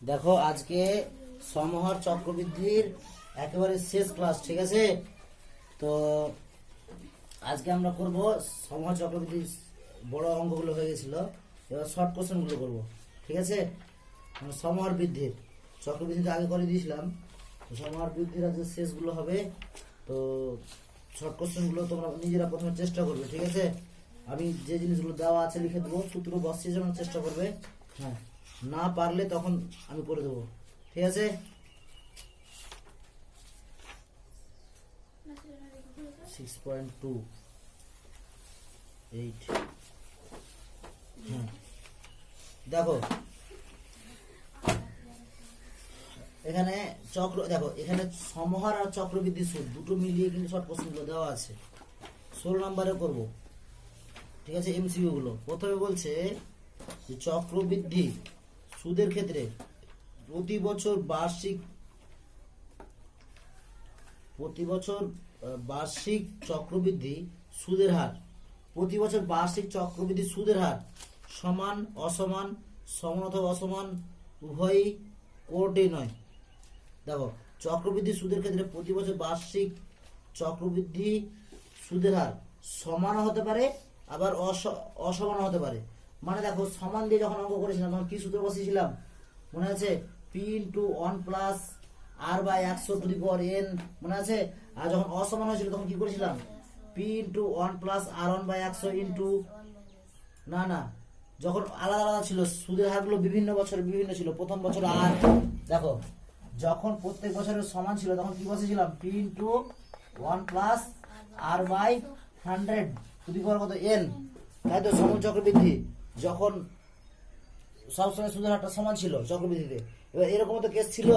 দেখো আজকে সমহর চক্রবৃদ্ধির একেবারে শেষ ক্লাস, ঠিক আছে? তো আজকে আমরা করব সমহর চক্রবৃদ্ধির বড় অঙ্কগুলো হয়ে গেছিল, এবার শর্ট কোশ্চেনগুলো করব, ঠিক আছে? মানে সমহর বৃদ্ধির চক্রবৃদ্ধি তো আগে করে দিয়েছিলাম, তো সমহর বৃদ্ধির আজকে শেষগুলো হবে। তো শর্ট কোশ্চেনগুলো তোমরা নিজেরা প্রথমে চেষ্টা করবে, ঠিক আছে? আমি যে জিনিসগুলো দেওয়া আছে লিখে দেবো, সূত্র বসিয়ে জন্য চেষ্টা করবে। হ্যাঁ, না পারলে তখন আমি করে দেবো, ঠিক আছে? 6.28 দেখো এখানে দেখো এখানে সমহার আর চক্রবৃদ্ধি সুদ দুটো মিলিয়ে কিন্তু শর্ট কোশ্চেনগুলো দেওয়া আছে, 16 নম্বরে করব, ঠিক আছে? এমসিকিউ গুলো প্রথমে বলছে যে চক্রবৃদ্ধি সুদের ক্ষেত্রে প্রতি বছর বার্ষিক চক্রবৃদ্ধি সুদের হার, প্রতি বছর বার্ষিক চক্রবৃদ্ধি সুদের হার সমান, অসমান, সমান অথবা অসমান উভয়ই কোনটি নয়। দেখো চক্রবৃদ্ধি সুদের ক্ষেত্রে প্রতি বছর বার্ষিক চক্রবৃদ্ধি সুদের হার সমান হতে পারে, আবার অসমান হতে পারে। মানে দেখো সমান দিয়ে যখন অঙ্ক করেছিলাম তখন কি সূত্র বসিয়েছিলাম মনে আছে? P into 1 plus R by 100 to the power n, মনে আছে? আর যখন অসমান হয়েছিল তখন কি করেছিলাম? P into 1 plus r 1 by 100 into, না যখন আলাদা আলাদা ছিল সুদের হারগুলো বিভিন্ন বছরে বিভিন্ন ছিল, প্রথম বছর আর দেখো যখন প্রত্যেক বছরের সমান ছিল তখন কি বসেছিলাম? P into 1 plus R by 100 to the power কত এন, তাই তো? সমান চক্রবৃদ্ধি যখন সবসময় সুদের হারটা সমান ছিল চক্রবৃদ্ধিতে। এবার এরকম তো কেস ছিল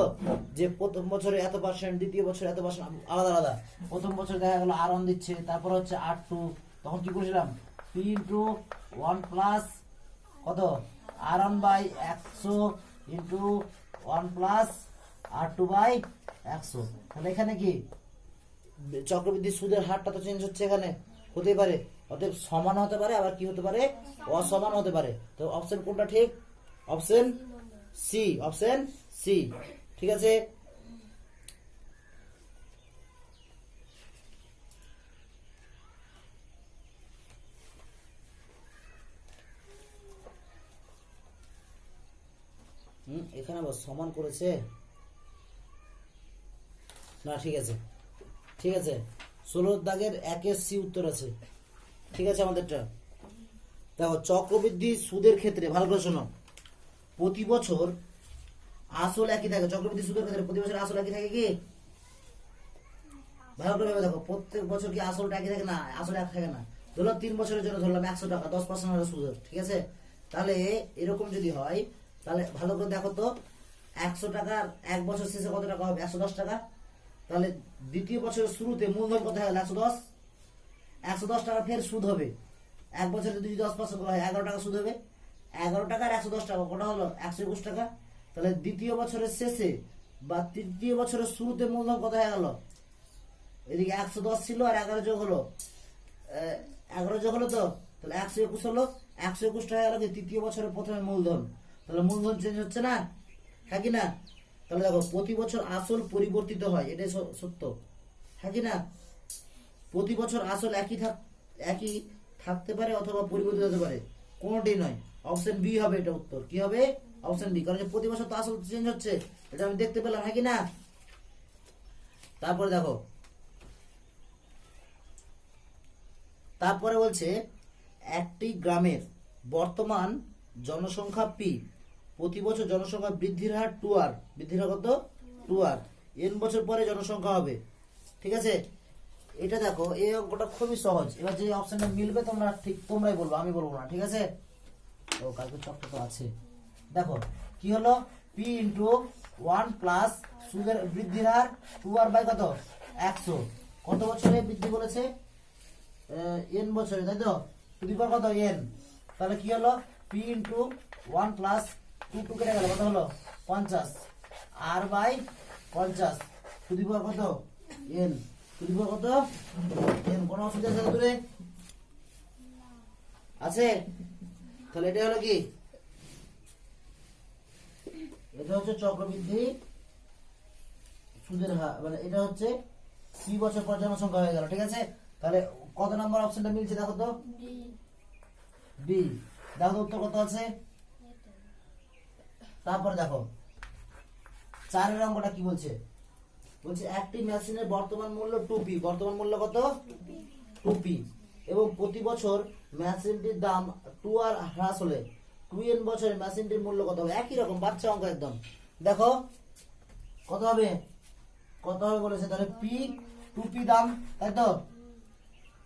যে প্রথম বছরে এত পার্সেন্ট, দ্বিতীয় বছরে এত পার্সেন্ট, আলাদা আলাদা। প্রথম বছরে দেখা গেল আর 1 দিচ্ছে, তারপর হচ্ছে আর 2, তখন কি করেছিলাম? পি ইন্টু 1 প্লাস কত r 1 by 100 into 1 plus r 2 by 100। তাহলে এখানে কি চক্রবৃদ্ধি সুদের হারটা তো চেঞ্জ হচ্ছে, এখানে হতে পারে, অতএব সমান হতে পারে, আবার কি হতে পারে? অসমান হতে পারে। তো অপশন কোনটা ঠিক? অপশন সি, অপশন সি, ঠিক আছে? এখানে আবার সমান করেছে না, ঠিক আছে ঠিক আছে। 16 দাগের 1 সি উত্তর আছে, ঠিক আছে? আমাদেরটা দেখো চক্রবৃদ্ধি সুদের ক্ষেত্রে ভালো করে শোনো, প্রতি বছর আসল একই থাকে। চক্রবৃদ্ধি সুদের ক্ষেত্রে প্রতি বছর আসল একই থাকে কি? ভালো করে ভেবে দেখো, প্রত্যেক বছর কি আসলটা একই থাকে? না, আসল এক থাকে না। ধরো 3 বছরের জন্য ধরলাম 100 টাকা, 10% হারে সুদ, ঠিক আছে? তাহলে এরকম যদি হয় তাহলে ভালো করে দেখো তো, 100 টাকার এক বছর শেষে কত টাকা হবে? 110 টাকা। তাহলে দ্বিতীয় বছরের শুরুতে মূলধন কত হয়ে গেল? 110। 110 টাকা ফের সুদ হবে এক বছরে, যদি 10% হয় 11 টাকা সুদ হবে। 11 টাকার 110 টাকা কত হলো? 121 টাকা। তাহলে দ্বিতীয় বছরের শেষে বা তৃতীয় বছরের শুরুতে মূলধন কত হয়ে গেল? এদিকে 110 ছিল আর 11 যোগ হলো, 11 যোগ হলো, তো তাহলে 121 হলো। 121 টাকা গেল কি তৃতীয় বছরের প্রথমে মূলধন। তাহলে মূলধন চেঞ্জ হচ্ছে না, হ্যাঁ কি না? তাহলে দেখো প্রতি বছর আসল পরিবর্তিত হয়, এটাই সত্য, হ্যাঁ কি না? প্রতি বছর আসল একই থাকতে পারে অথবা পরিবর্তিত হতে পারে, কোনটি নয়। অপশন বি হবে এটা উত্তর। কি হবে? অপশন বি, কারণ প্রতি বছর তো আসল চেঞ্জ হচ্ছে, এটা আমি দেখতে পেলাম, হ্যাঁ কি না? তারপরে দেখো, তারপরে বলছে একটি গ্রামের বর্তমান জনসংখ্যা পি, প্রতি বছর জনসংখ্যা বৃদ্ধির হার 2r, বৃদ্ধির হার কত? 2r, n বছর পরে জনসংখ্যা হবে, ঠিক আছে? এটা দেখো এই অঙ্কটা খুবই সহজ। এবার যে অপশনটা মিলবে তোমরাই বলবো, আমি বলবো না, ঠিক আছে? ও কালকে চকটা তো আছে। দেখো কি হলো? পি ইন্টু 1 প্লাস সুদের বৃদ্ধির হার 2r বাই কত? 100। কত বছরে বৃদ্ধি বলেছে? n বছরে, তাই তো? টু দি পাওয়ার কত? n। তাহলে কি হলো? পি ইন্টু 1 প্লাস 2 কেটে গেল, কত হলো? 50 আর বাই 50 টু দি পাওয়ার কত? n। টু দি পাওয়ার কত? n। কোন অসুবিধা আছে দূরে আছে? তাহলে এটা হলো কি এটা হচ্ছে চক্রবৃদ্ধি সুদের হার, মানে এটা হচ্ছে কি বছর পর জনসংখ্যা হয়ে গেল, ঠিক আছে। তাহলে কত নাম্বার অপশনটা মিলছে দেখো তো, বি। দেখো তো উত্তর কত আছে। তারপর দেখো 4 অঙ্কটা কি বলছে, বলছে একটি মেশিনের বর্তমান মূল্য 2p, বর্তমান মূল্য কত 2p, এবং প্রতি বছর মেশিনটির দাম 2 আর হ্রাস হলে 2n বছরে মেশিনটির মূল্য কত হবে। একই রকম বাচ্চা অঙ্ক একদম। দেখো কত হবে, কত হবে বলেছে, তাহলে p 2p দাম, তাই তো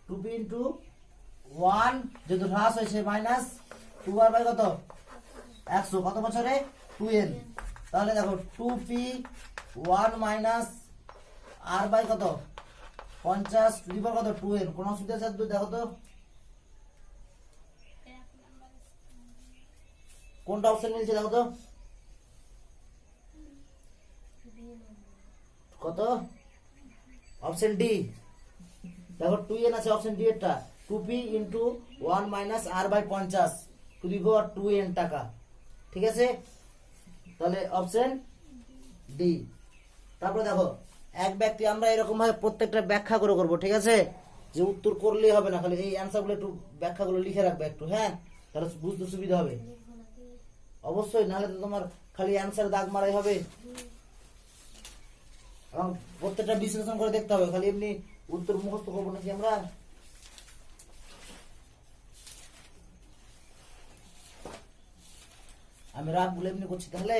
2p ইন্টু 1 যেহেতু হ্রাস হয়েছে মাইনাস 2r বাই কত 100, কত বছরে 2n। তাহলে দেখো 2p 1 মাইনাস r বাই কত 50 টু দি পাওয়ার কত 2n, কোন অসুবিধা আছে? দেখো তো কোনটা অপশন মিলছে, দেখো তো কত, অপশন ডি। দেখো 2n আছে অপশন ডি এরটা, 2p into 1 minus r by 50 to the power 2n টাকা, ঠিক আছে। তাহলে অপশন ডি। তারপরে দেখো এক ব্যক্তি, আমরা এরকম ভাবে প্রত্যেকটা ব্যাখ্যা করে করবো, ঠিক আছে, যে উত্তর করলেই হবে না, খালি এই অ্যান্সার গুলো একটু ব্যাখ্যাগুলো লিখে রাখবে একটু, হ্যাঁ, তাহলে বুঝতে সুবিধা হবে অবশ্যই, নাহলে তো তোমার খালি অ্যান্সার দাগ মারাই হবে, এবং প্রত্যেকটা বিশ্লেষণ করে দেখতে হবে, খালি এমনি উত্তর মুখস্থ করবো নাকি আমরা। আমি রাগগুলো এমনি করছি তাহলে।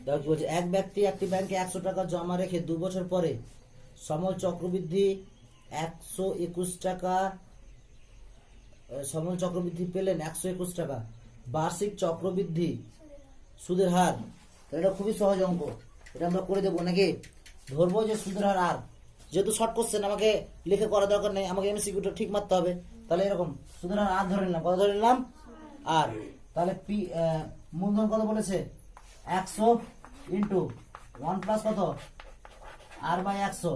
দেখো কি বলছে, এক ব্যক্তি একটি ব্যাংকে 100 টাকা জমা রেখে 2 বছর পরে সমল চক্রবৃদ্ধি 121 টাকা, সমল চক্রবৃদ্ধি পেলেন 121 টাকা, বার্ষিক চক্রবৃদ্ধি সুদের হার। এটা খুবই সহজ অঙ্ক, এটা আমরা করে দেবো নাকি। ধরবো যে সুদের হার আর, যেহেতু শর্ট কোশ্চেন আমাকে লিখে করা দরকার নেই, আমাকে এমসিকিউটা ঠিক মারতে হবে। তাহলে এরকম সুদের হার আর ধরে নিলাম, কত ধরে নিলাম আর। তাহলে পি মূলধন কত বলেছে 100 ইন্টু 1 প্লাস কত আর বাই 100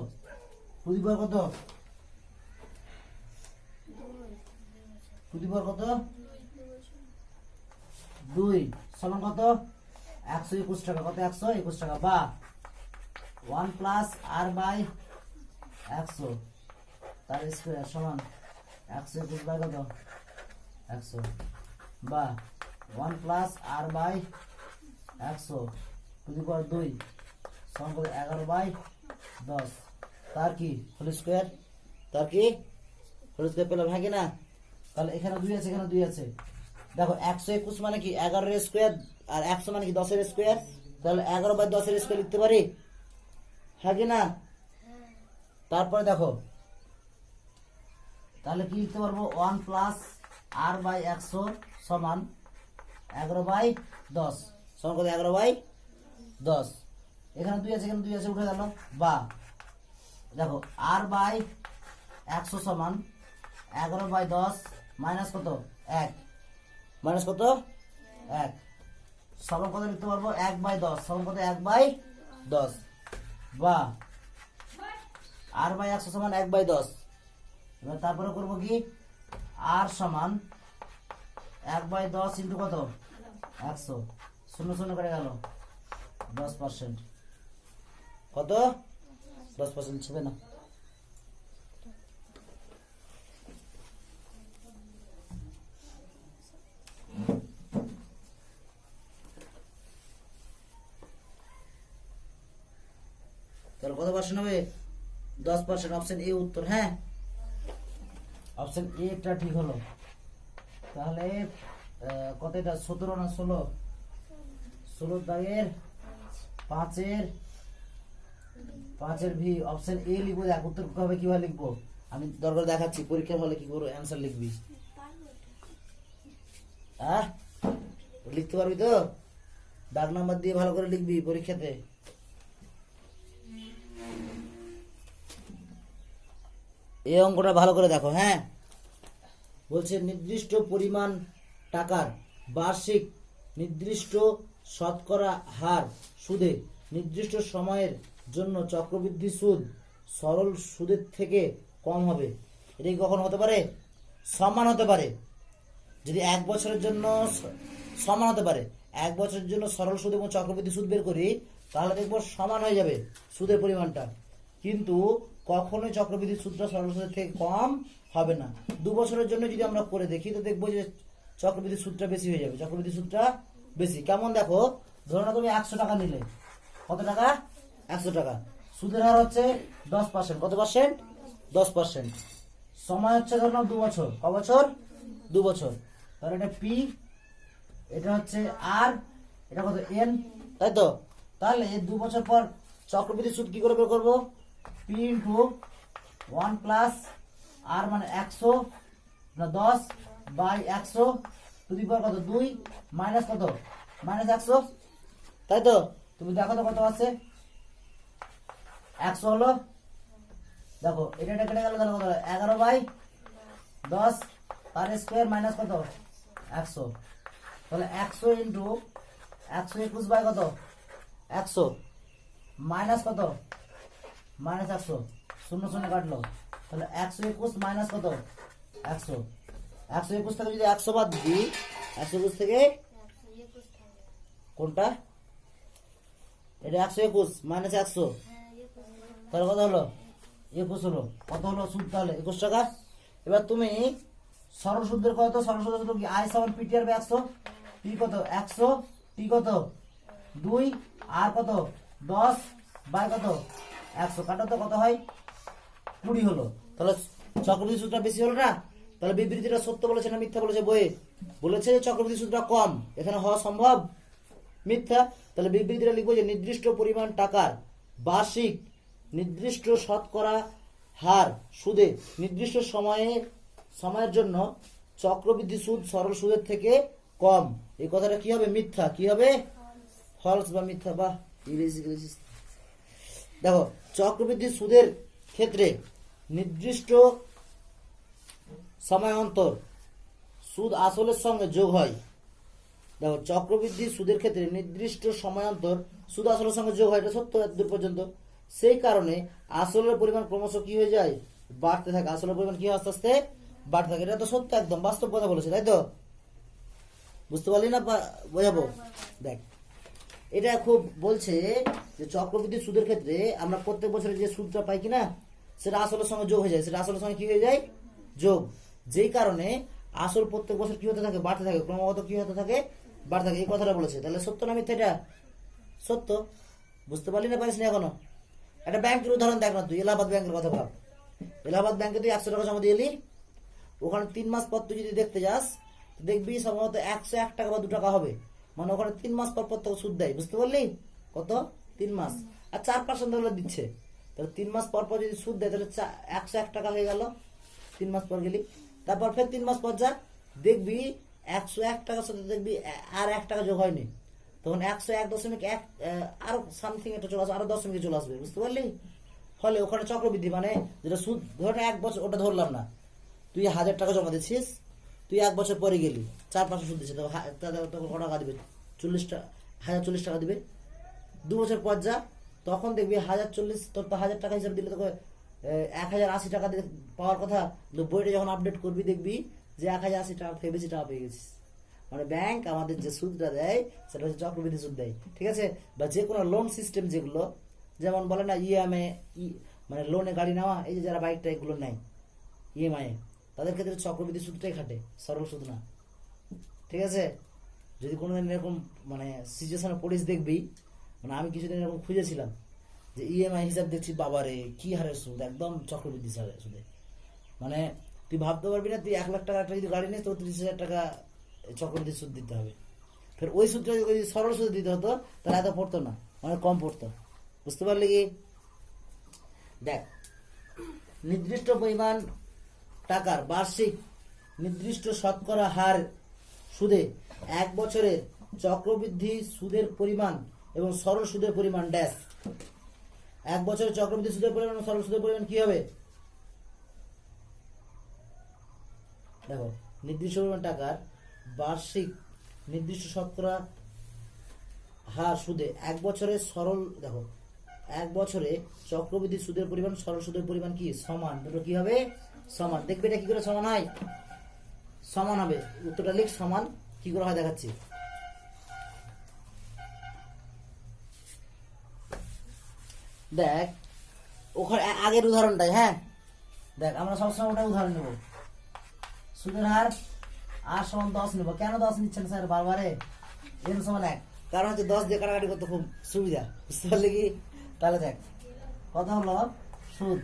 টু দি পাওয়ার কত, টু দি পাওয়ার কত 2 সমান কত 121 টাকা, কত 121 টাকা, বা 1 প্লাস আর বাই 100 তার স্কয়ার সমান 121 বাই কত 100, বা 1 plus R by 100 to the power 2 সমান কত 11 বাই 10, তার কি হোল স্কয়ার, তার কি হোল স্কয়ার পেলাম, হ্যাঁ কি না। তাহলে এখানে 2 আছে, এখানে 2 আছে। দেখো 121 মানে কি 11 এর স্কয়ার, আর 100 মানে কি 10 এর স্কয়ার, তাহলে 11 বাই 10 এর স্কয়ার লিখতে পারি, হ্যাঁ কি না। তারপরে দেখো তাহলে কি লিখতে পারবো 1 প্লাস আর বাই 100 সমান 11 বাই 10, সমান কত 11 বাই 10। এখানে 2 আছে, এখানে 2 আছে, উঠে গেল, বা দেখো আর বাই 100 সমান 11 বাই 10 মাইনাস কত 1, মাইনাস কত 1 সমান কত লিখতে পারবো 1 বাই 10, সমান কত 1 বাই 10, বা আর বাই 100 সমান 1 বাই 10। এবার তারপরে করবো কি আর সমান 1 বাই 10 ইন্টু কত 100, শূন্য শূন্য করে গেল 10%, কত 10% ছিবে না। তাহলে কত পার্সেন্ট হবে 10%, অপশন এ উত্তর, হ্যাঁ অপশন এ টা ঠিক হলো। তাহলে কত এটা 17 না 16, 16 দাগের 5 এর ভি, অপশন এ লিখবো। দেখ উত্তর হবে কিভাবে লিখবো আমি দরকার দেখাচ্ছি, পরীক্ষার হলে কি করবো অ্যান্সার লিখবি, হ্যাঁ লিখতে পারবি তো। দাগ নাম্বার দিয়ে ভালো করে লিখবি পরীক্ষাতে। এই অঙ্কটা ভালো করে দেখো। হ্যাঁ, বলছে নির্দিষ্ট পরিমাণ টাকার বার্ষিক নির্দিষ্ট শতকরা হার সুদে নির্দিষ্ট সময়ের জন্য চক্রবৃদ্ধি সুদ সরল সুদের থেকে কম হবে। এটা কি কখন হতে পারে? সমান হতে পারে। যদি 1 বছরের জন্য সমান হতে পারে, 1 বছরের জন্য সরল সুদ এবং চক্রবৃদ্ধি সুদ বের করি, তাহলে দেখবো সমান হয়ে যাবে সুদের পরিমাণটা। কিন্তু কখনোই চক্রবৃদ্ধি সুদটা সরল সুদের থেকে কম হবে না। 2 বছরের জন্য যদি আমরা করে দেখি, তো দেখবো যে চক্রবৃদ্ধি সুদটা বেশি হয়ে যাবে। চক্রবৃদ্ধি সুদটা বেশি কেমন দেখো, ধরো না তুমি 100 টাকা নিলে, কত টাকা? 100 টাকা। সুদের হার হচ্ছে 10%। কত পার্সেন্ট? 10%। সময় হচ্ছে ধরো 2 বছর। ক বছর? 2 বছর। তাহলে এটা পি, এটা হচ্ছে আর, এটা কত? এন, তাই তো? তাহলে 2 বছর পর চক্রবৃদ্ধি সুদ কি করে বের করবো? পি ইন্টু 1 প্লাস আর মানে 100 না 10 বাই 100 টু দি পাওয়ার কত? 2 মাইনাস কত? মাইনাস 100, তাই তো? তুমি দেখো তো কত আছে? 100 হলো, দেখো এটা কেটে গেল, তাহলে কত হলো? 11 বাই 10 তার স্কোয়ার মাইনাস কত? 100। তাহলে 100 ইন্টু 121 বাই কত? 100 মাইনাস কত? মাইনাস 100, শূন্য শূন্য কাটলো। তাহলে 121 মাইনাস কত? 100। 121 থেকে যদি 100 বাদ দিই, 121 থেকে কোনটা? এটা 121 মাইনাস 100, তাহলে কত হলো? 21 হলো। কত হলো সুদ? তাহলে 21 টাকা। এবার তুমি সরল সুদের কত? সরল সুদের সূত্র কি? আই সমান পিটি আর 100। পি কত? 100, টি কত? 2 আর কত? 10 বাই কত? 100 কাটো তো কত হয়? 20 হলো। তাহলে চক্রবৃদ্ধি সুদটা বেশি হলো না? তাহলে বিবৃতিটা সত্য বলেছে না মিথ্যা বলেছে? বইয়ে বলেছে যে চক্রবৃদ্ধি সুদটা কম, এখানে হওয়া সম্ভব? মিথ্যা। তাহলে বিবৃতিটা লিখবো যে নির্দিষ্ট পরিমাণ টাকার বার্ষিক নির্দিষ্ট শতকরা হার সুদে নির্দিষ্ট সময়ের জন্য চক্রবৃদ্ধি সুদ সরল সুদের থেকে কম। এই কথাটা কি হবে? মিথ্যা। কি হবে? ফলস বা মিথ্যা বা ইংরেজি। দেখো, চক্রবৃদ্ধি সুদের ক্ষেত্রে নির্দিষ্ট সময় অন্তর সুদ আসলের সঙ্গে যোগ হয়। দেখো, চক্রবৃদ্ধি সুদের ক্ষেত্রে নির্দিষ্ট সময় অন্তর সুদ আসলের সঙ্গে যোগ হয়, এটা সত্য এতদূর পর্যন্ত। সেই কারণে আসলের পরিমাণ ক্রমশ কি হয়ে যায়? বাড়তে থাকে। আসলের পরিমাণ কি আস্তে আস্তে বাড়তে থাকে। এটা তো সত্য, একদম বাস্তব কথা বলেছে, তাই তো? বুঝতে পারলি না? বোঝাবো। দেখ, এটা খুব বলছে যে চক্রবৃদ্ধি সুদের ক্ষেত্রে আমরা প্রত্যেক বছরে যে সুদটা পাই কিনা, সেটা আসলের সঙ্গে যোগ হয়ে যায়। সেটা আসলের সঙ্গে কি হয়ে যায়? যোগ। যেই কারণে আসল প্রত্যেক বছর কি হতে থাকে? বাড়তে থাকে। ক্রমাগত কি হতে থাকে? বাড়তে থাকে। এই কথাটা বলেছে। তাহলে সত্য না মিথ্যা? এটা সত্য। বুঝতে পারলি না? পারিস না এখনো? একটা ব্যাংকের উদাহরণ দেখ না তুই। এলাহাবাদ ব্যাংকের কথা ভাব। এলাহাবাদ ব্যাংকে তুই 100 টাকা জমা দিয়ে এলি, ওখানে 3 মাস পর তুই যদি দেখতে যাস, দেখবি সম্ভবত 101 টাকা বা 2 টাকা হবে। মানে ওখানে 3 মাস পর পর তোকে সুদ দেয়। বুঝতে পারলি? কত? 3 মাস। আর 4% হলে দিচ্ছে। তাহলে 3 মাস পর পর যদি সুদ দেয়, তাহলে 101 টাকা হয়ে গেল 3 মাস পর গেলি। তারপর ফের 3 মাস পর যা, দেখবি 101 টাকার সাথে দেখবি আর 1 টাকা যোগ হয়নি। তখন 101.1 আরো সামথিং একটা চলে আসবে, আরো 10 চলে আসবে। বুঝতে পারলি? ফলে ওখানে চক্রবৃদ্ধি মানে যেটা সুদ, ধরে 1 বছর, ওটা ধরলাম না, তুই 1000 টাকা জমা দিচ্ছিস, তুই 1 বছর পরে গেলি, 4% সুদ দিচ্ছে, তখন কত টাকা দিবে? 1040 টাকা দিবে। 2 বছর পর যা, তখন দেখবি 1040, তোর তো 1000 টাকা হিসাবে দিলে তোকে 1080 টাকা দিয়ে পাওয়ার কথা। বইটা যখন আপডেট করবি, দেখবি যে 1080 টাকা থেকে বেশি টাকা পেয়ে গেছিস। মানে ব্যাংক আমাদের যে সুদটা দেয়, সেটা হচ্ছে চক্রবৃদ্ধি সুদ দেয়। ঠিক আছে? বা যে কোনো লোন সিস্টেম যেগুলো, যেমন বলে না ইএমআই, মানে লোনে গাড়ি নেওয়া, এই যে যারা বাইকটা এগুলো নেয় ইএমআই, তাদের ক্ষেত্রে চক্রবৃদ্ধি সুদটাই খাটে, সরল সুদ না। ঠিক আছে? যদি কোনোদিন এরকম মানে সিচুয়েশনে পড়িস, দেখবি, মানে আমি কিছুদিন এরকম খুঁজেছিলাম যে ইএমআই হিসাব দেখছি, বাবারে কি হারে সুদ, একদম চক্রবৃদ্ধি সুদে। মানে তুই ভাবতে পারবি না, তুই 1 লাখ টাকা একটা যদি গাড়ি নিস, তো 30,000 টাকা চক্রবৃদ্ধি সুদ দিতে হবে। ফের ওই সুদটা যদি সরল সুদ দিতে হতো, তাহলে এত পড়তো না, অনেক কম পড়তো। বুঝতে পারলি কি? দেখ, নির্দিষ্ট পরিমাণ টাকার বার্ষিক নির্দিষ্ট শতকরা হার সুদে 1 বছরের চক্রবৃদ্ধি সুদের পরিমাণ এবং সরল সুদের পরিমাণ ড্যাশ। 1 বছরে চক্রবৃদ্ধি সুদের পরিমাণ এবং সরল সুদের পরিমাণ কি হবে? দেখো, নির্দিষ্ট পরিমাণ টাকার বার্ষিক নির্দিষ্ট শতকরা হার সুদে 1 বছরে সরল, দেখো 1 বছরে চক্রবৃদ্ধি সুদের পরিমাণ সরল সুদের পরিমাণ কি সমান, দুটো কি হবে সমান। দেখবে এটা কি করে সমান হয়? সমান হবে, উত্তরটা লিখ সমান কি করে হয় দেখাচ্ছি। দেখ ওখানে আগের উদাহরণটাই, হ্যাঁ দেখ আমরা সবসময় ওটা উদাহরণ নেব। সুদের হার আর সমান 10 নেব। কেন 10 নিচ্ছেন স্যার বারবারে? n সমান 1, কারণ হচ্ছে 10 দিয়ে কাটাকাটি করতে খুব সুবিধা, বুঝতে পারলে কি? তাহলে দেখ কথা হলো সুদ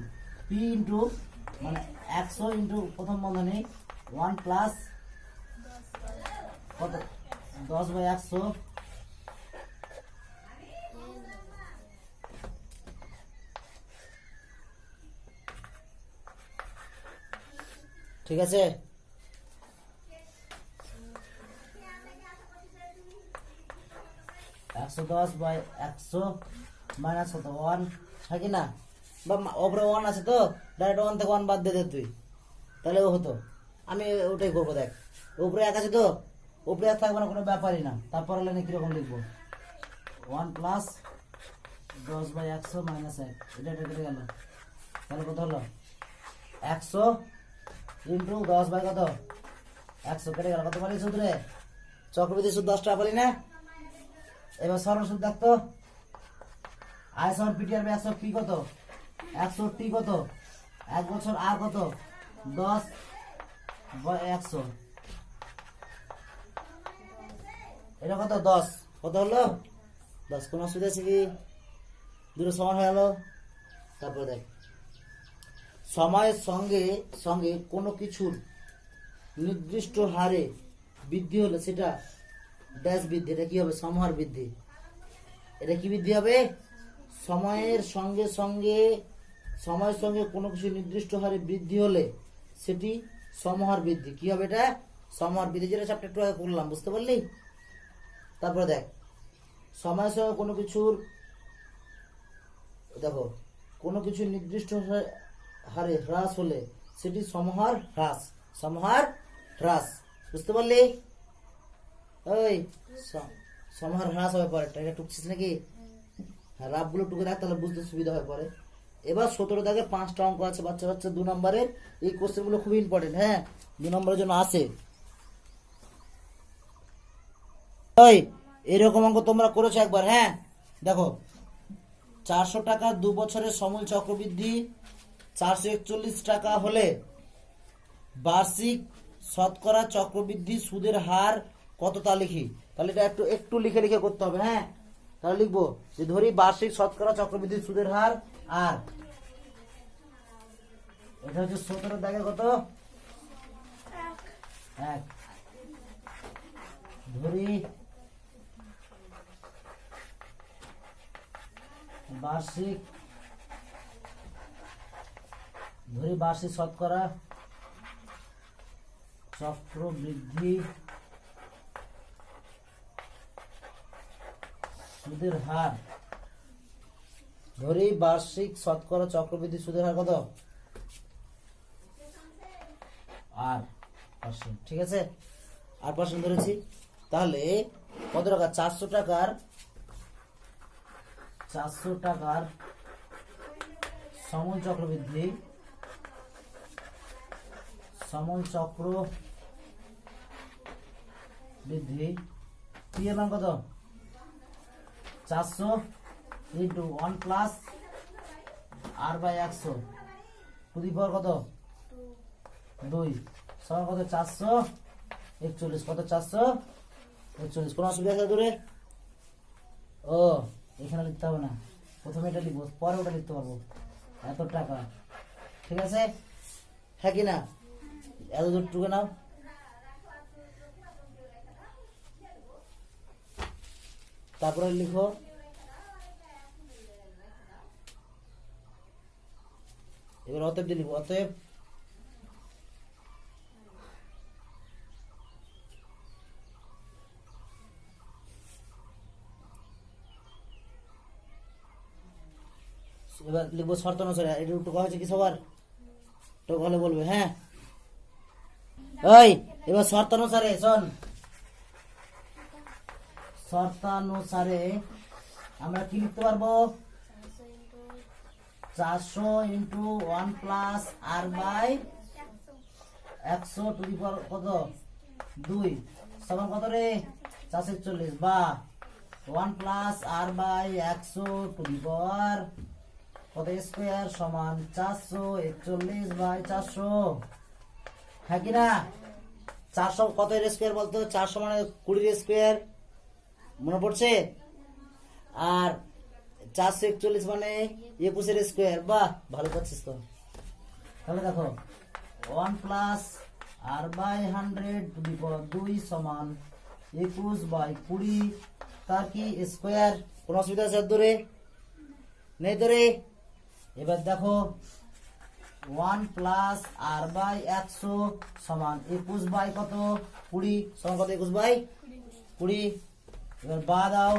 p ইন্টু মানে 100 ইন্টু প্রথম বন্ধনী 1 প্লাস কত 10/100 ঠিক আছে। একশো 10/100 মাইনাস কত 1 হয় কি না? বা ওপরে 1 আছে তো ডাইরেক্ট 1 থেকে 1 বাদ দিয়ে দে তুই, তাহলে ও হতো। আমি ওটাই করবো। দেখ উপরে 1 আছে তো, উপরে 1 থাকবে না, কোনো ব্যাপারই না। তারপর লাইনে কিরকম লিখবো? 1 প্লাস 10/100 মাইনাস 1, এটা কেটে গেল। তাহলে কত হলো? 100 ইন্টু 10 কত 100 কেটে গেল। কত পারি সুদ রে? চক্রবৃদ্ধি সুদ 10 টাকা পারি না? এবার সরল সুদ দেখতো, আয় সমান পিটি আর 100 পি কত 100 টি কত 1 বছর আর কত 10/100, এটা কত 10, কত হলো 10। কোন অসুবিধা আছে কি? দুটো সমান হয়ে গেল। তারপরে দেখ সময়ের সঙ্গে সঙ্গে কোনো কিছুর নির্দিষ্ট হারে বৃদ্ধি হলে সেটা ড্যাশ বৃদ্ধি। এটা কি হবে? সমহার বৃদ্ধি। এটা কি বৃদ্ধি হবে? সময়ের সঙ্গে কোনো কিছু নির্দিষ্ট হারে বৃদ্ধি হলে সেটি সমহার বৃদ্ধি। কি হবে এটা? সমহার বৃদ্ধি, যেটা চ্যাপ্টার 2 আগে করলাম, বুঝতে পারলি? তারপরে দেখ সময়ের সঙ্গে কোনো কিছুর, দেখো কোনো কিছু নির্দিষ্ট হারে হ্রাস হলে সেটি সমহার হ্রাস। সমহার হ্রাস, বুঝতে পারলি? ওই সমহার হ্রাস হবে পরে, এটা টুকছিস নাকি? হ্যাঁ, রাবগুলো টুকে রাখ, তাহলে বুঝতে সুবিধা হয় পরে। এবার 17 দাগে 5টা অঙ্ক আছে বাচ্চা বাচ্চা 2 নম্বরের। এই কোশ্চেন গুলো খুব ইম্পর্টেন্ট, হ্যাঁ 2 নম্বরের জন্য আসে। ওই এরকম অঙ্ক তোমরা করেছো একবার, হ্যাঁ দেখো 400 টাকা 2 বছরের সমূল চক্রবৃদ্ধি 441 টাকা হলে বার্ষিক শতকরা চক্রবৃদ্ধি সুদের হার কত তা লিখি। তাহলে এটা একটু লিখে লিখে করতে হবে, হ্যাঁ। তাহলে লিখবো যে ধরি বার্ষিক শতকরা চক্রবৃদ্ধি সুদের হার, আর এটা হচ্ছে 17 দাগে কত 1, ধরি বার্ষিক শতকরা চক্রবৃদ্ধি সুদের হার, ধরি বার্ষিক শতকরা চক্রবৃদ্ধি সুদের হার কত আর %, ঠিক আছে? আর % ধরেছি। তাহলে কত টাকা? 400 টাকার সমূল চক্রবৃদ্ধি পি এর মান কত 400 into 1 plus r/100 to the power কত 2 সমান কত 441, কত 441। কোন অসুবিধা আছে দূরে? ও এখানে লিখতে হবে না, প্রথমে এটা লিখবো, পরে ওটা লিখতে পারবো। এত টাকা, ঠিক আছে, হ্যাঁ কি না? এত দূর টুকে নাও। তারপরে লিখো এবার অতএব দিয়ে লিখবো, অতএব এবার লিখবো শর্ত অনুসারে। এটা একটু হয়েছে কি সবার? তো ভালো বলবে, হ্যাঁ। ওই এবার শর্তানুসারে শোন, শর্তানুসারে আমরা কি লিখতে পারবো? 400 into 1 plus R by 100 to the power কত 2 সমান কত রে 440, বা 1 plus R by 100 to the power কত স্কয়ার সমান 441 বাই 400, হ্যাঁ কি না? 400 কত এর স্কয়ার বলতো? 400 মানে 20 এর স্কয়ার, মনে পড়ছে? আর 441 মানে 21 এর স্কয়ার। বাহ, ভালো করছিস তো। তাহলে দেখো 1 plus R by 100 to the power 2 সমান 21 বাই 20, তার কি স্কয়ার? কোন অসুবিধা আছে ধরে? নেই ধরে। এবার দেখো 1 প্লাস আর বাই 100 সমান 21 বাই কত 20 সমান কত 21 বাই 20। এবার বা দাও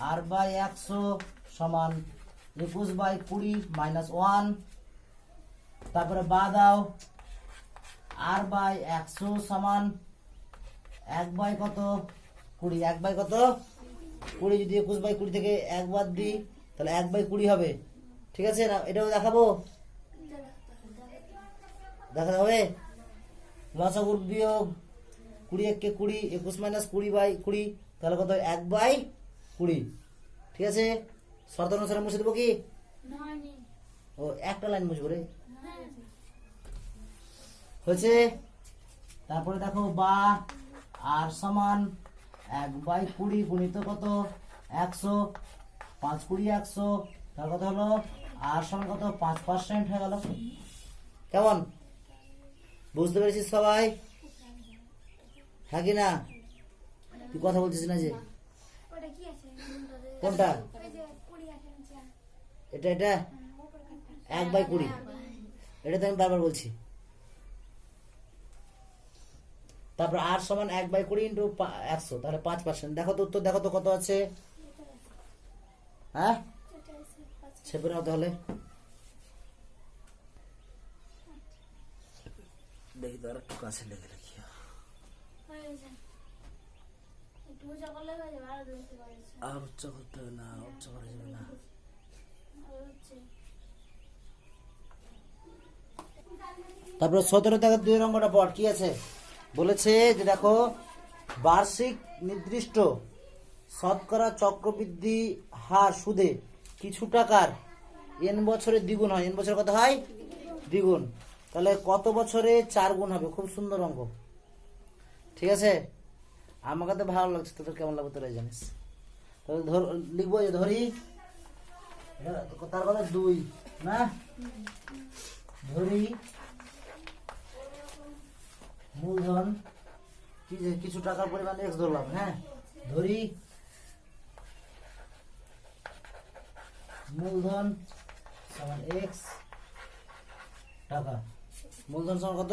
আর বাই 100 সমান 21 বাই 20 মাইনাস 1, তারপরে বা দাও আর বাই 100 সমান 1 বাই কত 20, 1 বাই কত 20। যদি 21 বাই 20 থেকে 1 বাদ দিই তাহলে 1 বাই 20 হবে, ঠিক আছে না? এটাও দেখাবো, দেখাতে হবে। লসাগু বিয়োগ 20 কে 20, 21 মাইনাস 20 বাই 20, তাহলে কত 1 বাই 20, ঠিক আছে? শর্ত অনুসারে মুছে দেবো কি? ও একটা লাইন মুছবো রে, হয়েছে। তারপরে দেখো বা আর সমান 1 বাই 20 গুণিত কত 100, 5 20 100, তার কত হলো আর সমান কত 5% হয়ে গেল। কেমন বুঝতে পেরেছিস সবাই, হ্যাঁ কি না? তুই কথা বলছিস না যে? কোনটা? এটা এটা 1 বাই 20, এটা তো আমি বারবার বলছি। তারপর আর সমান 1 বাই 20 ইন্টু 100, তাহলে 5%। দেখো তো উত্তর, দেখো তো কত আছে, হ্যাঁ ছেপে নাও তাহলে। দেখি তো আর একটু কাছে লেগে রাখি, আর উচ্চ করতে হবে না, উচ্চ করা যাবে না। তারপর 17 থেকে 2 অঙ্কটা পড়, কি আছে বলেছে যে দেখো বার্ষিক নির্দিষ্ট শতকরা চক্রবৃদ্ধি হার সুদে কিছু টাকার n বছরে দ্বিগুণ হয়। n বছরে কত হয়? দ্বিগুণ। তাহলে কত বছরে 4 গুণ হবে? খুব সুন্দর অঙ্ক, ঠিক আছে? আমাকে তো ভালো লাগছে, তোদের কেমন লাগবে তোরাই জানিস। তাহলে লিখবো যে ধরি, তার কথা 2 না, ধরি মূলধন কিছু টাকার পরিমাণ x ধরলাম, হ্যাঁ ধরি মূলধন সমান x টাকা, মূলধন সমান কত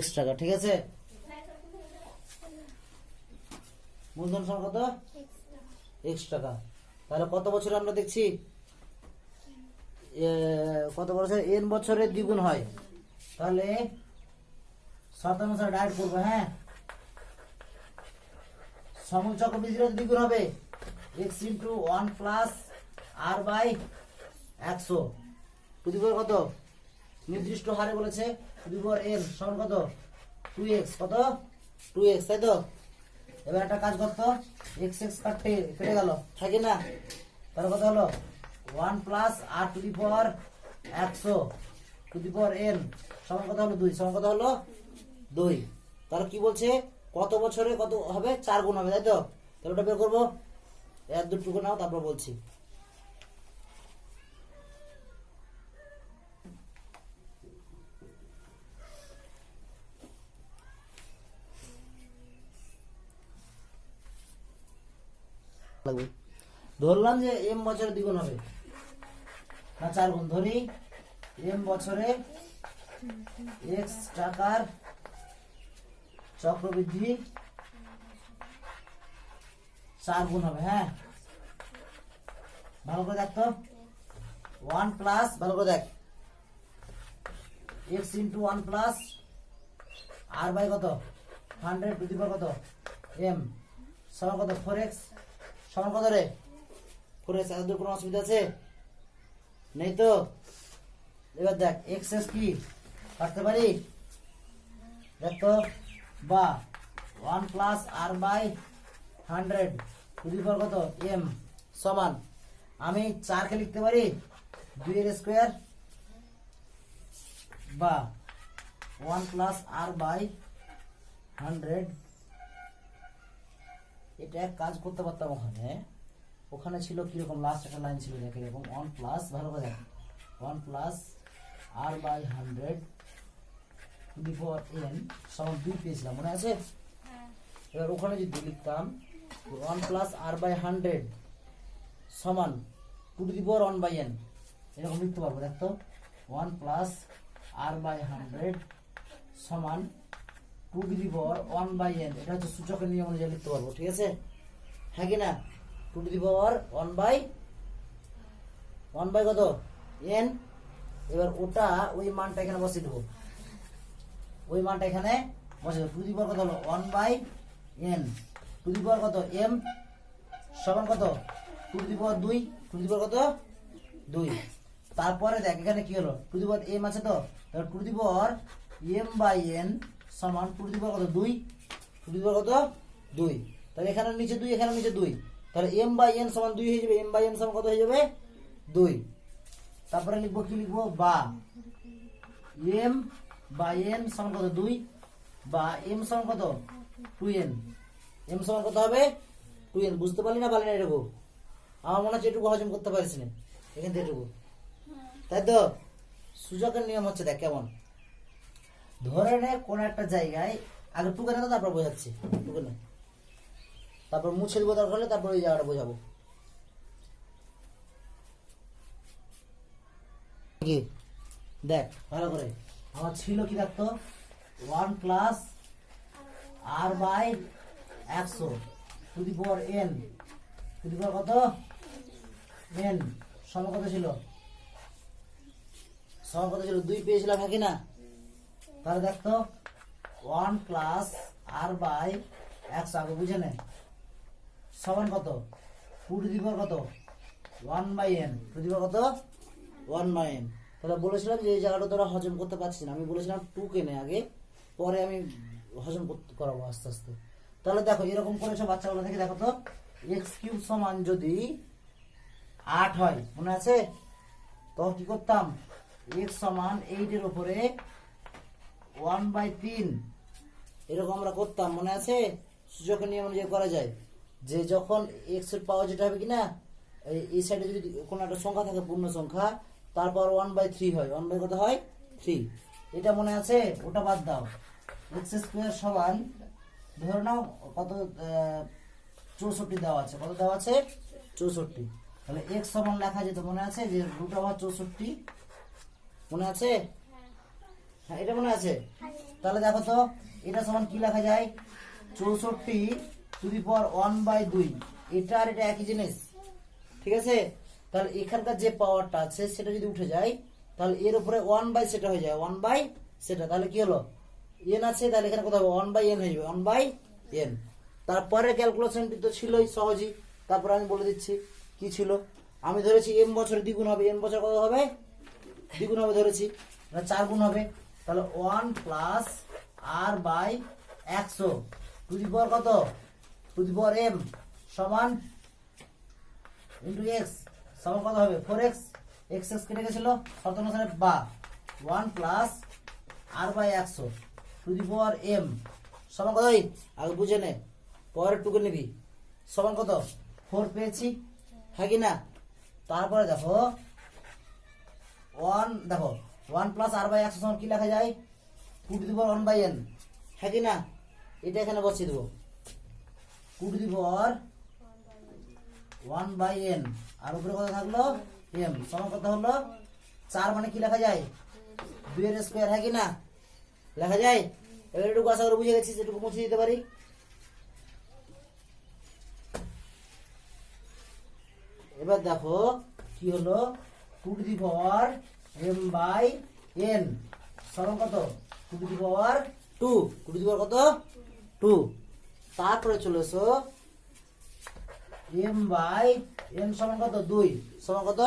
x টাকা, ঠিক আছে? মূলধন সমান কত x টাকা। তাহলে কত বছরে আমরা দেখছি, কত বছরে n বছরে দ্বিগুণ হয়। তাহলে শতানুসারে ডাইরেক্ট করবো, হ্যাঁ সমূল চক্রবৃদ্ধির দ্বিগুণ হবে x into 1 plus R by 100 to the power কত নির্দিষ্ট হারে বলেছে টু দি পাওয়ার n সমান কত 2x, কত 2x, তাই তো? এবার একটা কাজ করতো, x x কেটে গেল, থাকে না? তাহলে কত হলো 1 plus r to the power 100 to the power n সমান কত হলো 2, সমান কত হলো 2। তাহলে কি বলছে কত বছরে কত হবে 4 গুণ হবে, তাই তো? তাহলে ওটা বের করবো, এর দুটুকু নাও তারপর বলছি। ধরলাম যে m বছরে দ্বিগুণ হবে না 4 গুণ, ধরি m বছরে x টাকার চক্রবৃদ্ধি 4 গুণ হবে, হ্যাঁ ভালো করে দেখতো। ওয়ান প্লাস, ভালো করে দেখ, x into one plus R by কত 100 টু দি পাওয়ার কত এম সমান কত 4x সমান কত রে 4x। এত কোনো অসুবিধা আছে নেই তো? এবার দেখ এক্স এস কি কাটতে পারি দেখ তো, বা 1 plus R by 100 to the power কত এম সমান, আমি 4 কে লিখতে পারি 2 এর স্কয়ার বা 1 প্লাস আর বাই 100। এটা এক কাজ করতে পারতাম, ওখানে ছিল কিরকম লাস্ট একটা লাইন ছিল দেখ এরকম 1 প্লাস, ভালো করে দেখ 1 plus R by 100 to the power n সমান 2 পেয়েছিলাম, মনে আছে? এবার ওখানে যদি লিখতাম 1 প্লাস আর বাই 100 সমান 2 to the power 1 by n, এরকম লিখতে পারবো। দেখতো 1 প্লাস আর বাই 100 সমান 2 to the power 1 by n, এটা হচ্ছে সূচকের নিয়ম অনুযায়ী লিখতে পারবো, ঠিক আছে? হ্যাঁ কি না? 2 টু দি পাওয়ার 1 বাই কত n। এবার ওটা ওই মানটা এখানে বসিয়ে দেবো, ওই মানটা এখানে বসিয়ে দেবো। 2 টু দি পাওয়ার কত হলো 1 by n, 2 to the power কত m সমান কত 2 to the power 2, 2 to the power কত 2। তারপরে দেখ এখানে কি হলো 2 টু দি পাওয়ার m আছে তো, তাহলে 2 to the power m by n সমান 2 টু দি পাওয়ার কত 2, 2 টু দি পাওয়ার কত 2। তাহলে এখানে নিচে 2, এখানে নিচে 2, তাহলে m বাই n সমান 2 হয়ে যাবে। m বাই n সমান কত হয়ে যাবে 2। তারপরে লিখবো কি লিখবো, বা m বাই n সমান কত 2 বা m সমান কত 2n, m সমান কত হবে 2n। বুঝতে পারলি না পারলি না? এটুকু আমার মনে হচ্ছে এটুকু হজম করতে পারিস না এখান থেকে এটুকু, তাই তো? সূচকের নিয়ম হচ্ছে দেখ কেমন, ধরে নে কোন একটা জায়গায় আগে টুকে না, তারপর বোঝাচ্ছি, টুকে না তারপর মুছে দিব দরকার হলে, তারপর ওই জায়গাটা বোঝাবো। কি দেখ ভালো করে, আমার ছিল কি দেখতো 1 plus R by 100 to the power n, to the power কত n সমান কত ছিল, সমান কত ছিল 2 পেয়েছিলাম, হ্যাঁ কি না? তাহলে দেখতো 1 প্লাস আর বাই 100 আগে বুঝে নে সমান কত 2 টু দি পাওয়ার কত 1 by n, to the power কত 1 বাই n। তাহলে বলেছিলাম যে এই জায়গাটা তোরা হজম করতে পারছিস না, আমি বলেছিলাম 2 কে নে আগে, পরে আমি হজম করাবো আস্তে আস্তে। তাহলে দেখো এরকম করেছো বাচ্চাগুলো থেকে, দেখো তো এক্স কিউব সমান যদি 8 হয়, মনে আছে? তখন কি করতাম এক্স সমান 8 এর উপরে 1 বাই 3 এরকম আমরা করতাম, মনে আছে? সূচকের নিয়ম অনুযায়ী করা যায় যে যখন এক্স এর পাওয়ার যেটা হবে কিনা এই সাইডে যদি কোনো একটা সংখ্যা থাকে পূর্ণ সংখ্যা, তারপর 1 বাই 3 হয়, 1 বাই কত হয় 3, এটা মনে আছে? ওটা বাদ দাও। এক্স স্কোয়ার সমান ধরে নাও কত 64 দেওয়া আছে, কত দেওয়া আছে 64, তাহলে এক্স সমান লেখা যেত, মনে আছে যে রুট ওভার 64, মনে আছে? হ্যাঁ এটা মনে আছে। তাহলে দেখো তো এটা সমান কি লেখা যায় 64 টু দি পাওয়ার 1 বাই 2, এটা আর এটা একই জিনিস, ঠিক আছে? তাহলে এখানকার যে পাওয়ারটা আছে সেটা যদি উঠে যায় তাহলে এর উপরে 1 বাই সেটা হয়ে যায় 1 বাই সেটা, তাহলে কি হলো n আছে, তাহলে এখানে কত হবে 1 বাই n হয়ে যাবে 1 বাই n। তারপরে ক্যালকুলেশনটি তো ছিলই সহজই, তারপর আমি বলে দিচ্ছি কি ছিল। আমি ধরেছি m বছর দ্বিগুণ হবে, n বছর কত হবে দ্বিগুণ হবে ধরেছি, না 4 গুণ হবে, তাহলে 1 plus R by 100 to the power কত টু দি পাওয়ার m সমান ইন্টু এক্স সমান কত হবে 4x, x কেটে গেছিল শর্ত অনুসারে, বা 1 plus R by 100 to the power m সমান কত, আগে বুঝে নে পরের টুকে নিবি, সমান কত 4 পেয়েছি, হ্যাঁ কি না? তারপরে দেখো 1 প্লাস আর বাই 100 সমান কি লেখা যায় 2 to the power 1 by n, হ্যাঁ কি না? এটা এখানে বসিয়ে দেবো 2 to the power 1 by n, আর উপরে কত থাকলো m সমান কত হলো 4, মানে কি লেখা যায় 2 এর স্কয়ার, হ্যাঁ কি না? লেখা যায়। এবার একটু আশা করে বুঝে গেছিস, এটুকু মুছে দিতে পারি। এবার দেখো কি হলো two to the power M by N সমান কত two to the power two two to the power কত টু। তারপরে চলে এসো এম বাই এন সমান কত দুই সমান কত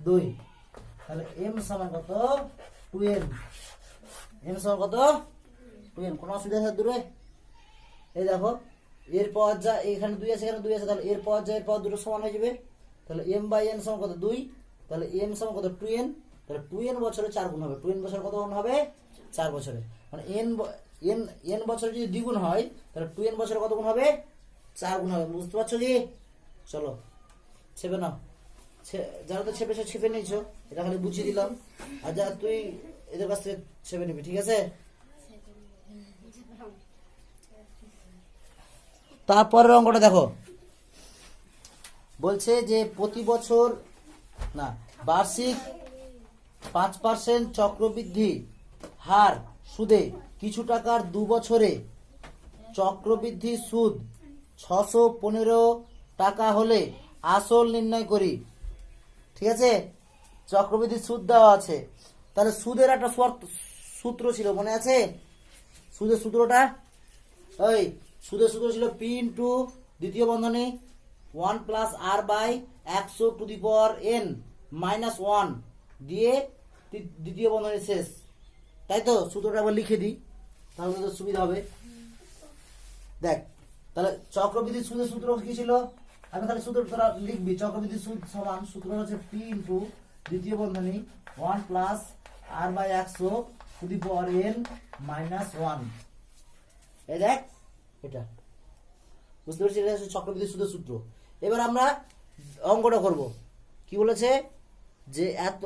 দুই। তাহলে এম সমান কত টু এন এম সমান কত টু এন। কোনো অসুবিধা আছে দূরে? এই দেখো এর পাওয়ার যা এখানে দুই আছে এখানে দুই আছে, তাহলে এর পাওয়ার যা এর পাওয়ার দুটো সমান হয়ে যাবে। তাহলে এম বাই এন সমান কত দুই, তাহলে এম সমান কত টু এন। তাহলে টু এন বছরে 4 গুণ হবে। টু এন বছর কত গুণ হবে 4 বছরে। মানে এন এন এন বছরে যদি দ্বিগুণ হয় তাহলে টু এন বছরে কত গুণ হবে 4 গুণ হবে। বুঝতে পারছো কি? চলো ছেপে নাও। যারা তো ছেপে ছেপে নিয়েছো এটা খালি বুঝিয়ে দিলাম, আর যা তুই এদের কাছ থেকে ছেপে নিবি, ঠিক আছে? তারপরের অঙ্কটা দেখো, বলছে যে প্রতি বছর না বার্ষিক 5% চক্রবৃদ্ধি হার সুদে কিছু টাকার 2 বছরে চক্রবৃদ্ধি সুদ 615 টাকা হলে আসল নির্ণয় করি। ঠিক আছে, চক্রবৃদ্ধি সুদ দেওয়া আছে। তাহলে সুদের একটা সূত্র ছিল, মনে আছে? সুদের সূত্রটা ওই সুদের সূত্র ছিল পি ইন্টু দ্বিতীয় বন্ধনী 1 plus R by 100 to the power n minus 1 দিয়ে দ্বিতীয় বন্ধনী শেষ। তাই তো? সূত্রটা আবার লিখে দিই তাহলে তো সুবিধা হবে। দেখ তাহলে চক্রবৃদ্ধি সুদের সূত্র কি ছিল? আমি তাহলে সূত্র তোরা লিখবি। চক্রবৃদ্ধি সুদ সমান সূত্র হচ্ছে পি ইন্টু দ্বিতীয় বন্ধনী 1 plus R by 100 to the power n minus 1। এই দেখ এটা বুঝতে পারছি, এটা হচ্ছে চক্রবৃদ্ধি সুদের সূত্র। এবার আমরা অঙ্কটা করব। কি বলেছে যে এত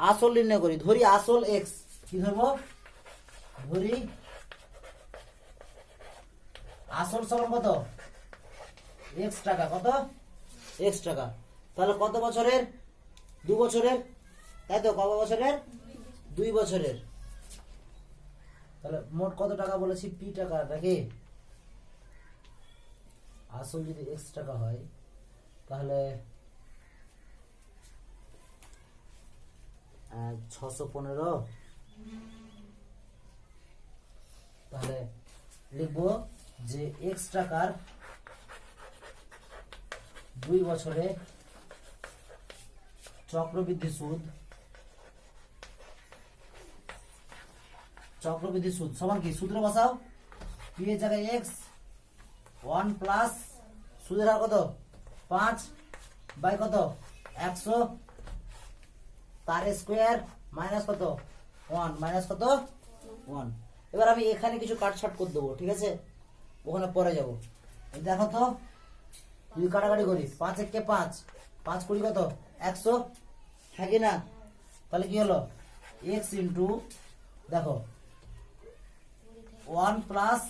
আসল নির্ণয় করি। ধরি আসল এক্স। কি ধরবো? ধরি আসল সমান কত এক্স টাকা। কত? এক্স টাকা। তাহলে কত বছরের? 2 বছরের। তাই তো? কত বছরের? 2 বছরের। তাহলে মোট কত টাকা বলেছি? পি টাকা নাকি? আসল যদি এক্স টাকা হয় তাহলে 615, তাহলে লিখবো যে এক্স টাকার 2 বছরে চক্রবৃদ্ধি সুদ সমান কি? সূত্র বসাও। পি এর জায়গায় এক্স 1 প্লাস সুদের হার কত 5 বাই কত 100 তার স্কোয়ার মাইনাস কত 1 মাইনাস কত 1। এবার আমি এখানে কিছু কাটছাট করে দেবো, ঠিক আছে? ওখানে পরে যাব। দেখো তো যদি কাটাকাটি করি 5 একে 5 5 কুড়ি কত 100, হ্যাঁ কি না? তাহলে কি হলো এক্স ইন্টু দেখো 1 প্লাস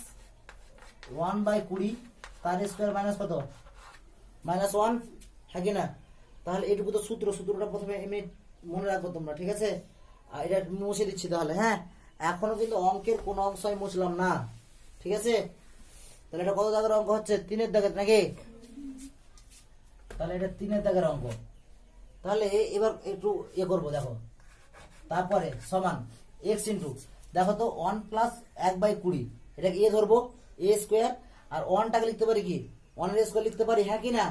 1 বাই 20 তার স্কোয়ার মাইনাস কত মাইনাস 1, হ্যাঁ কি না? তাহলে এইটুকু তো সূত্রটা প্রথমে এমনি মনে রাখবো তোমরা, ঠিক আছে? আর এটা মুছে দিচ্ছি তাহলে। হ্যাঁ, এখনো কিন্তু অঙ্কের কোন অংশ আমি মুছলাম না, ঠিক আছে? তাহলে এটা কত দাগের অঙ্ক হচ্ছে? 3-এর দাগের নাকি? তাহলে এটা 3-এর দাগের অঙ্ক। তাহলে এবার একটু করবো দেখো। তারপরে সমান এক্স ইন্টু দেখো তো 1 প্লাস 1 বাই 20 এটাকে ধরবো এ স্কোয়ার, আর 1টাকে লিখতে পারি কি 1 এর স্কোয়ার লিখতে পারি, হ্যাঁ কি না?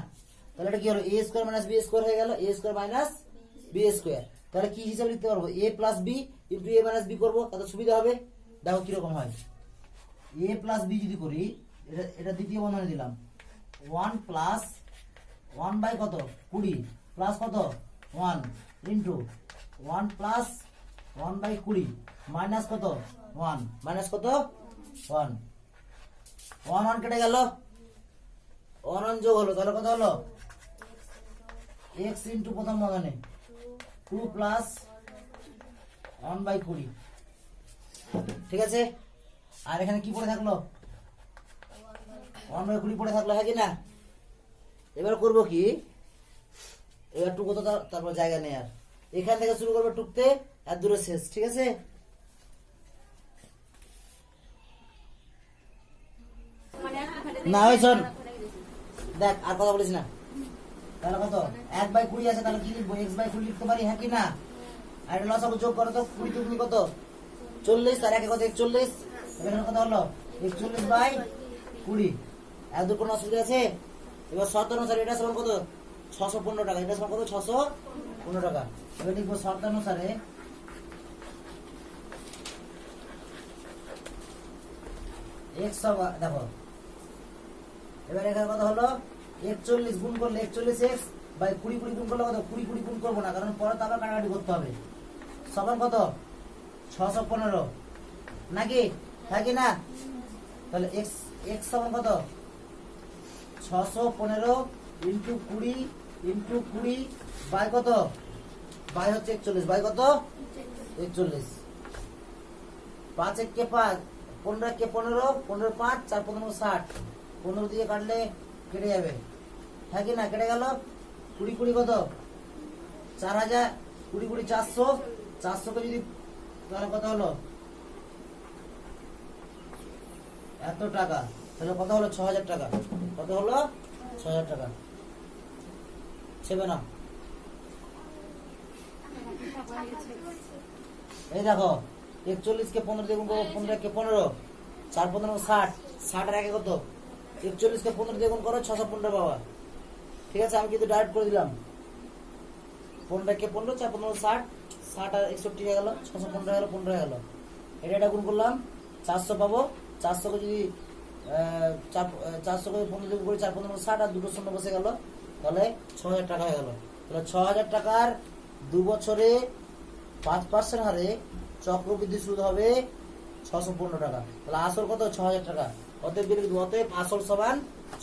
তাহলে এটা কি হলো এ স্কোয়ার মাইনাস বি স্কোয়ার হয়ে গেল, এ স্কোয়ার মাইনাস বি স্কোয়ার। তাহলে কি হিসাবে লিখতে পারবো? এ প্লাস বি ইন্টু এ মাইনাস বি করবো, তাতে সুবিধা হবে। দেখো কিরকম হয়। এ প্লাস বি যদি করি, এটা দ্বিতীয় বন্ধনী দিলাম 1 প্লাস 1 বাই কত 20 প্লাস কত 1 ইন্টু 1 প্লাস 1 বাই 20 মাইনাস কত 1 মাইনাস কত 1 1 কেটে গেল, 1 যোগ হলো, তাহলে কত হলো x ইন্টু প্রথম বন্ধনী 2 প্লাস 1 বাই 20, ঠিক আছে? আর এখানে কি পড়ে থাকলো 1 বাই 20 পড়ে থাকলো, হ্যাঁ কি না? এবার করব কি, এবার টুকো তো তারপর জায়গা নেই আর, এখান থেকে শুরু করবে টুকতে আর দূরে শেষ, ঠিক আছে? না ওই শোন, দেখ আর কথা বলিস না। তাহলে কত 1/20 আছে, তাহলে কি লিখবো x/20 লিখতে পারি, হ্যাঁ কি না? আর এটা লসাগু যোগ করো তো, 20 দুগুণ কত 40, আর একে কত 41, এখানে কত হলো 41/20। এত দূর কোনো অসুবিধা আছে? এবার শর্ত অনুসারে এটা সমান কত 615 টাকা, এটা সমান কত 615 টাকা। এবার লিখবো শর্ত অনুসারে x দেখো, এবার এখানে কত হলো 41 গুণ করলে 41x বাই 20 গুণ করলে কত 20 গুণ করবো না, কারণ পরে তো আবার কাটাকাটি করতে হবে। সমান কত 615 নাকি, হ্যাঁ কি না? তাহলে x সমান কত 615 ইন্টু 20 ইন্টু 20 বাই কত, বাই হচ্ছে 41, বাই কত 41। 5 1 কে 5, 15 কে 15, 15 5 4 15 60, 15 দিয়ে কাটলে কেটে যাবে, হ্যাঁ কি না? কেটে গেল। 20 20 কত 4000, 20 20 400, 400 কে যদি তাহলে কত হলো এত টাকা, তাহলে কত হলো 6000 টাকা, কত হলো 6000 টাকা। ছেবে না, এই দেখো 41 কে 15 দিয়ে গুণ করবো, 15 কে 15, 4 15 60, 60 এর আগে কত 41 কে 15 দিয়ে গুণ করো 615 বাবা। ঠিক আছে, আমি কিন্তু ডাইরেক্ট করে দিলাম, 15 কে 15, 4 15 60, 60 আর 61 হয়ে গেল, 615 হয়ে গেল, 15 হয়ে গেল। এটা গুণ করলাম 400 পাবো, 400 কে যদি 400 কে 15 দিয়ে গুণ করি 4 15 60, আর দুটো শূন্য বসে গেল, তাহলে 6000 টাকা হয়ে গেল। তাহলে 6000 টাকার 2 বছরে 5% হারে চক্রবৃদ্ধি সুদ হবে 615 টাকা। তাহলে আসল কত 6000 টাকা। অতএব আসল সমান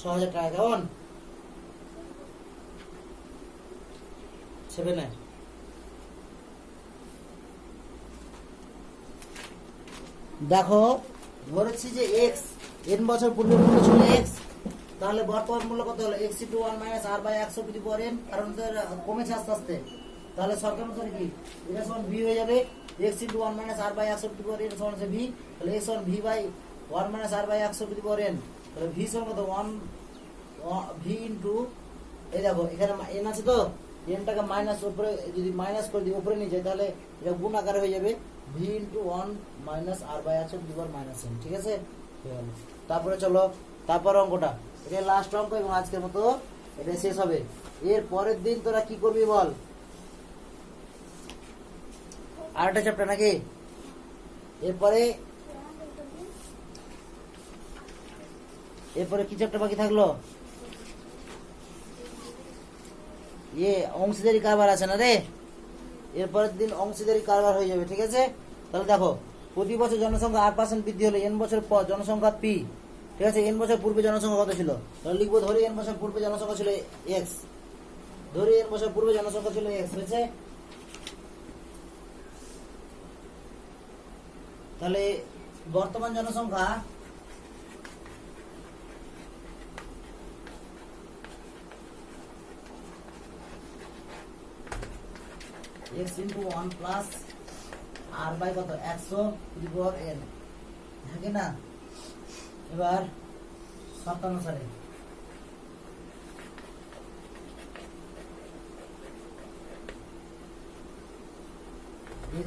6000 টাকা। কেমন? 7 দেখো, ধরেছি যে x n বছর পূর্বে মূল্য ছিল x, তাহলে বর্তমান মূল্য কত হলো x * 1 - r/100 কারণ কমেছে আস্তে আস্তে। তাহলে শর্ত অনুসারে কি এটা সমান v হয়ে যাবে, x * 1 - r/100 সমান v, তাহলে x সমান v/1 - r/100। তাহলে v সমান কত 1 v ইনটু, এই দেখো এখানে n আছে তো, n টাকে মাইনাস উপরে যদি মাইনাস করে দিই উপরে নিয়ে যায়, তাহলে এটা গুণ আকারে হয়ে যাবে v ইনটু 1 - r/100 - n। ঠিক আছে, তারপরে চলো তারপর অঙ্কটা, এটা লাস্ট অঙ্ক এবং আজকের মতো এটা শেষ হবে। এর পরের দিন তোরা কি করবি বল? আরেকটা চ্যাপ্টার নাকি? এরপরে কি চ্যাপ্টার বাকি থাকলো? অংশীদারি কারবার আছে না রে, এরপরের দিন অংশীদারি কারবার হয়ে যাবে। ঠিক আছে, তাহলে দেখো প্রতি বছর জনসংখ্যা 8% বৃদ্ধি হলে n বছর পর জনসংখ্যা p। ঠিক আছে, n বছর পূর্বে জনসংখ্যা কত ছিল? তাহলে লিখবো, ধরি n বছর পূর্বে জনসংখ্যা ছিল x, ধরি n বছর পূর্বে জনসংখ্যা ছিল x হয়েছে। তাহলে বর্তমান জনসংখ্যা x * 1 + r বাই কত 100 n, হ্যাঁ কি না? এবার শর্ত অনুসারে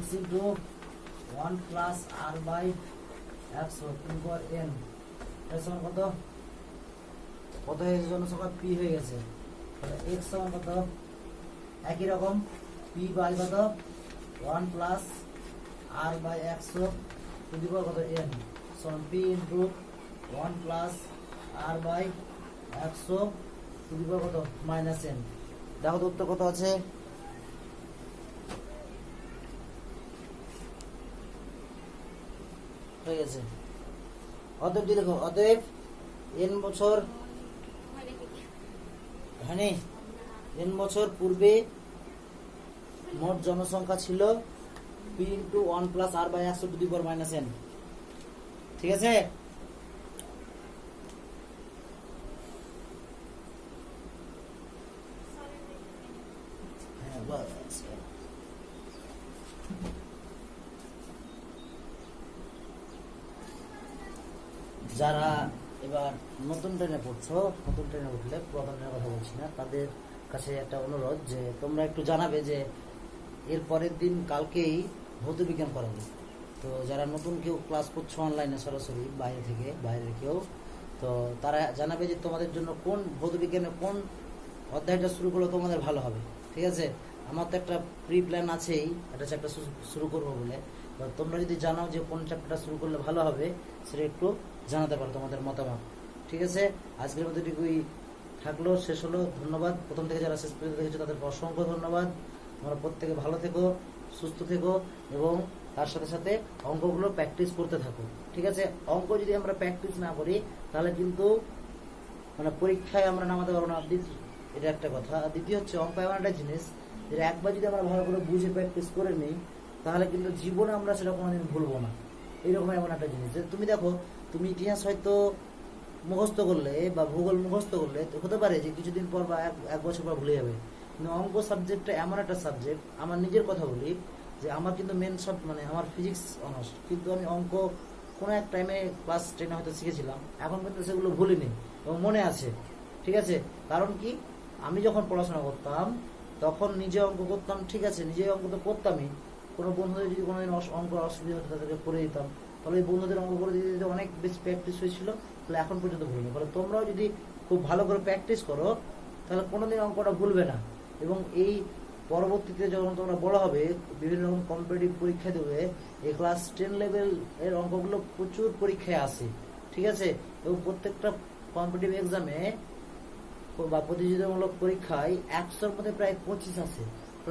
x * 1 + r বাই 100 n এর সমান কত হয়ে গেছে? জনসংখ্যা p হয়ে গেছে। তাহলে x সমান কত? একই রকম p বাই কত 1 + r বাই 100 কত n সমান p ইনটু 1 + r বাই 100 কত -n। দেখো তো উত্তর কত আছে? হয়ে গেছে। অতএব দেখো, অতএব n বছর এখানে n বছর পূর্বে মোট জনসংখ্যা ছিল p into 1 + r by 100 n। ঠিক আছে, যারা এবার নতুন ট্রেনে পড়ছো, নতুন ট্রেনে উঠলে পুরাতন ট্রেনের কথা বলছি না, তাদের কাছে একটা অনুরোধ যে তোমরা একটু জানাবে যে এর পরের দিন কালকেই ভৌত বিজ্ঞান করাবো। তো যারা নতুন কেউ ক্লাস করছো অনলাইনে সরাসরি বাইরের কেউ, তো তারা জানাবে যে তোমাদের জন্য কোন ভৌত বিজ্ঞানের কোন অধ্যায়টা শুরু করলে তোমাদের ভালো হবে। ঠিক আছে, আমার তো একটা প্রি প্ল্যান আছেই, একটা চ্যাপ্টার শুরু করবো বলে। তো তোমরা যদি জানাও যে কোন চ্যাপ্টারটা শুরু করলে ভালো হবে, সেটা একটু জানাতে পারো তোমাদের মতামত। ঠিক আছে, আজকের মতো এটুকুই থাকলো, শেষ হলো। ধন্যবাদ প্রথম থেকে যারা শেষ পর্যন্ত দেখেছো তাদেরকে অসংখ্য ধন্যবাদ। তোমরা প্রত্যেকে ভালো থেকো, সুস্থ থেকো এবং তার সাথে সাথে অঙ্কগুলো প্র্যাকটিস করতে থাকো। ঠিক আছে, অঙ্ক যদি আমরা প্র্যাকটিস না করি তাহলে কিন্তু মানে পরীক্ষায় আমরা নামাতে পারবো না, এটা একটা কথা। আর দ্বিতীয় হচ্ছে অঙ্ক এমন একটা জিনিস যেটা একবার যদি আমরা ভালো করে বুঝে প্র্যাকটিস করে নিই তাহলে কিন্তু জীবনে আমরা সেটা কোনোদিন ভুলবো না। এইরকম এমন একটা জিনিস যে তুমি দেখো, তুমি ইতিহাস হয়তো মুখস্থ করলে বা ভূগোল মুখস্থ করলে তো হতে পারে যে কিছুদিন পর বা এক বছর পর ভুলে যাবে, কিন্তু অঙ্ক সাবজেক্টটা এমন একটা সাবজেক্ট, আমার নিজের কথা বলি যে আমার কিন্তু মেন সব মানে আমার ফিজিক্স অনার্স, কিন্তু আমি অঙ্ক কোনো এক টাইমে ক্লাস 10 হয়তো শিখেছিলাম, এখন কিন্তু সেগুলো ভুলিনি এবং মনে আছে। ঠিক আছে, কারণ কি আমি যখন পড়াশোনা করতাম তখন নিজে অঙ্ক করতাম, ঠিক আছে, নিজে অঙ্ক তো করতামই, কোনো বন্ধুদের যদি কোনোদিন অঙ্ক অসুবিধা হতো তাদেরকে করে দিতাম, তাহলে এই বন্ধুদের অঙ্ক করে দিতে দিতে অনেক বেশি প্র্যাকটিস হয়েছিল, তাহলে এখন পর্যন্ত ভুলিনি। ফলে তোমরাও যদি খুব ভালো করে প্র্যাকটিস করো তাহলে কোনোদিন অঙ্কটা ভুলবে না। এবং এই পরবর্তীতে যখন তোমরা বড় হবে বিভিন্ন রকম কম্পিটিটিভ পরীক্ষা দেবে, এই ক্লাস 10 লেভেল এর অঙ্কগুলো প্রচুর পরীক্ষায় আসে। ঠিক আছে, এবং প্রত্যেকটা কম্পিটিটিভ এক্সামে বা প্রতিযোগিতামূলক পরীক্ষায় 100-র মধ্যে প্রায় 25 আসে।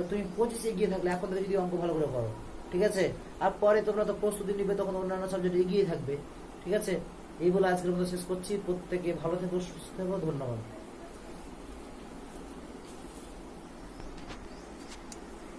তুমি 25 এগিয়ে থাকলে এখন থেকে যদি অঙ্ক ভালো করে করো, ঠিক আছে, আর পরে তোমরা তো প্রস্তুতি নিবে তখন অন্যান্য সাবজেক্ট এগিয়ে থাকবে। ঠিক আছে, এই বলে আজকের মতো শেষ করছি। প্রত্যেকে ভালো থেকো, সুস্থ থেকো, ধন্যবাদ।